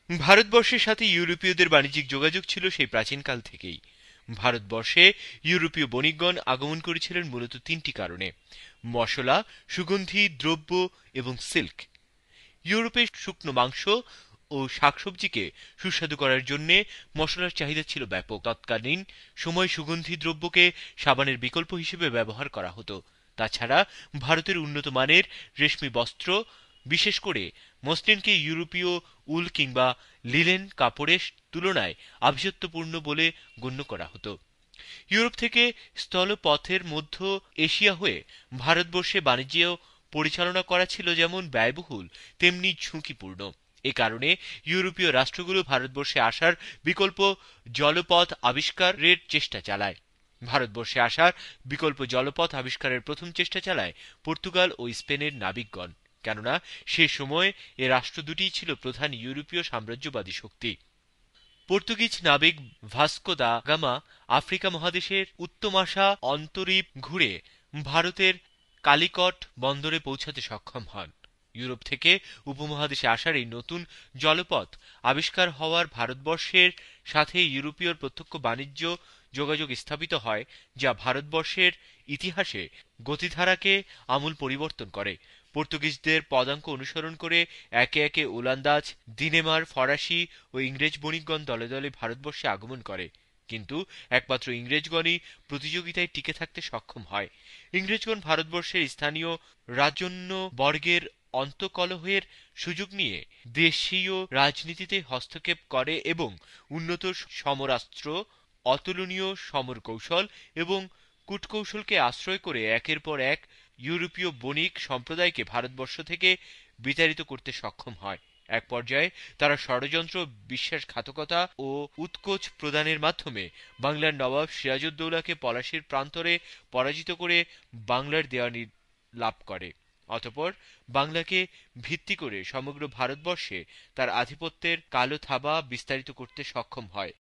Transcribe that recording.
ভারতবর্ষের সাথে ইউরোপীয়দের বাণিজ্যিক যোগাযোগ ছিল সেই প্রাচীনকাল থেকেই। ভারতবর্ষে ইউরোপীয় বণিকগণ আগমন করেছিলেন মূলত তিনটি কারণে: মশলা, সুগন্ধি দ্রব্য এবং সিল্ক। ইউরোপে শুকনো মাংস ও শাকসবজিকে সুস্বাদু করার জন্য মশলার চাহিদা ছিল ব্যাপক। তৎকালীন সময় সুগন্ধি দ্রব্যকে সাবানের বিকল্প হিসেবে ব্যবহার করা হতো। তাছাড়া ভারতের উন্নত মানের রেশমি বস্ত্র, বিশেষ করে মসলিনকে ইউরোপীয় উল কিংবা লিনেন কাপড়ের তুলনায় আভিজাত্যপূর্ণ বলে গণ্য করা হতো। ইউরোপ থেকে স্থলপথের মধ্য এশিয়া হয়ে ভারতবর্ষে বাণিজ্য পরিচালনা করা ছিল যেমন ব্যয়বহুল তেমনি ঝুঁকিপূর্ণ। এ কারণে ইউরোপীয় রাষ্ট্রগুলো ভারতবর্ষে আসার বিকল্প জলপথ আবিষ্কারের চেষ্টা চালায়। ভারতবর্ষে আসার বিকল্প জলপথ আবিষ্কারের প্রথম চেষ্টা চালায় পর্তুগাল ও স্পেনের নাবিকগণ, কেননা সে সময় এ রাষ্ট্র দুটিই ছিল প্রধান ইউরোপীয় সাম্রাজ্যবাদী শক্তি। পর্তুগিজ নাবিক ভাস্কো দা গামা আফ্রিকা মহাদেশের উত্তমাশা অন্তরীপ ঘুরে ভারতের কালিকট বন্দরে পৌঁছাতে সক্ষম হন। ইউরোপ থেকে উপমহাদেশে আসার এই নতুন জলপথ আবিষ্কার হওয়ার ভারতবর্ষের সাথে ইউরোপীয় প্রত্যক্ষ বাণিজ্য যোগাযোগ স্থাপিত হয়, যা ভারতবর্ষের ইতিহাসে গতিধারাকে আমূল পরিবর্তন করে। পর্তুগিজদের পদাঙ্ক অনুসরণ করে একে একে ওলন্দাজ, দিনেমার, ফরাসি ও ইংরেজ বণিকগণ দলে দলে ভারতবর্ষে আগমন করে, কিন্তু একমাত্র ইংরেজগণই প্রতিযোগিতায় টিকে থাকতে সক্ষম হয়। ইংরেজগণ ভারতবর্ষের স্থানীয় রাজন্য বর্গের অন্তকলহের সুযোগ নিয়ে দেশীয় রাজনীতিতে হস্তক্ষেপ করে এবং উন্নত সমরাস্ত্র, অতুলনীয় সমর কৌশল এবং কূটকৌশলকে আশ্রয় করে একের পর এক ইউরোপীয় বণিক সম্প্রদায়কে ভারতবর্ষ থেকে বিতাড়িত করতে সক্ষম হয়। এক পর্যায়ে তারা ষড়যন্ত্র, বিশ্বাসঘাতকতা ও উৎকোচ প্রদানের মাধ্যমে বাংলার নবাব সিরাজউদ্দৌলাকে পলাশির প্রান্তরে পরাজিত করে বাংলার দেওয়ানি লাভ করে। অতঃপর বাংলাকে ভিত্তি করে সমগ্র ভারতবর্ষে তার আধিপত্যের কালো থাবা বিস্তারিত করতে সক্ষম হয়।